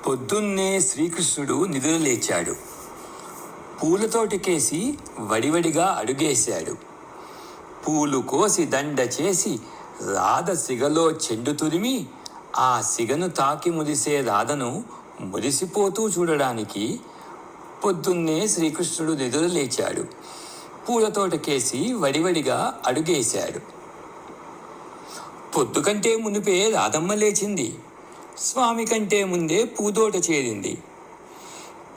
పొద్దున్నే శ్రీకృష్ణుడు నిద్రలేచాడు. పూలతోటకేసి వడివడిగా అడుగేశాడు. పూలు కోసి దండ చేసి రాధ సిగలో చెండు తురిమి ఆ సిగను తాకి మురిసే రాధను మురిసిపోతూ చూడడానికి పొద్దున్నే శ్రీకృష్ణుడు నిద్రలేచాడు. పూలతోటకేసి వడివడిగా అడుగేశాడు. పొద్దు కంటే మునిపే రాధమ్మ లేచింది. స్వామి కంటే ముందే పూతోట చేరింది.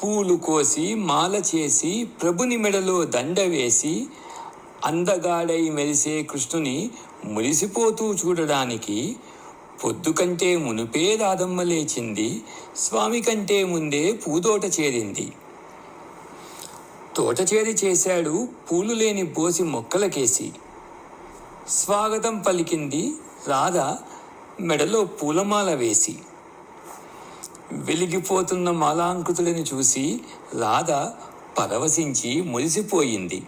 పూలు కోసి మాల చేసి ప్రభుని మెడలో దండ వేసి అందగాడై మెరిసే కృష్ణుని మురిసిపోతూ చూడడానికి పొద్దు కంటే మునిపే రాధమ్మ లేచింది. స్వామి కంటే ముందే పూతోట చేరింది. తోట చేరి చేశాడు పూలు లేని బోసి మొక్కలకేసి. స్వాగతం పలికింది రాధ మెడలో పూలమాల వేసి. వెలిగిపోతున్న మాలాంకృతులను చూసి రాధ పరవశించి మురిసిపోయింది.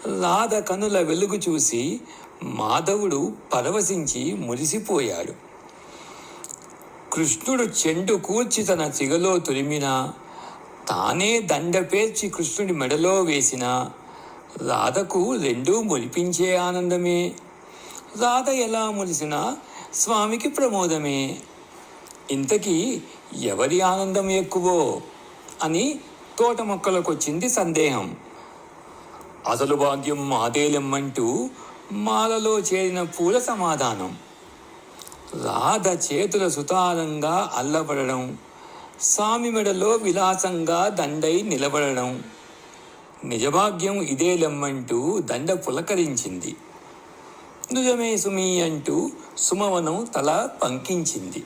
రాధ కనుల వెలుగు చూసి మాధవుడు పరవశించి మురిసిపోయాడు. కృష్ణుడు చెండు కూర్చి తన సిగలో తురిమినా, తానే దండ పేర్చి కృష్ణుడి మెడలో వేసినా రాధకు రెండూ మురిపించే ఆనందమే. రాధ ఎలా మురిసినా స్వామికి ప్రమోదమే. ఇంతకీ ఎవరి ఆనందం ఎక్కువో అని తోట మొక్కలకొచ్చింది సందేహం. అసలు భాగ్యం మాదేలెమ్మంటూ మాలలో చేరిన పూల సమాధానం. రాధ చేతుల సుతారంగా అల్లబడడం, స్వామి మెడలో విలాసంగా దండై నిలబడడం. నిజభాగ్యం ఇదేలెమ్మంటూ దండ పులకరించింది. నిజమే సుమీ అంటూ సుమవనం తల పంకించింది.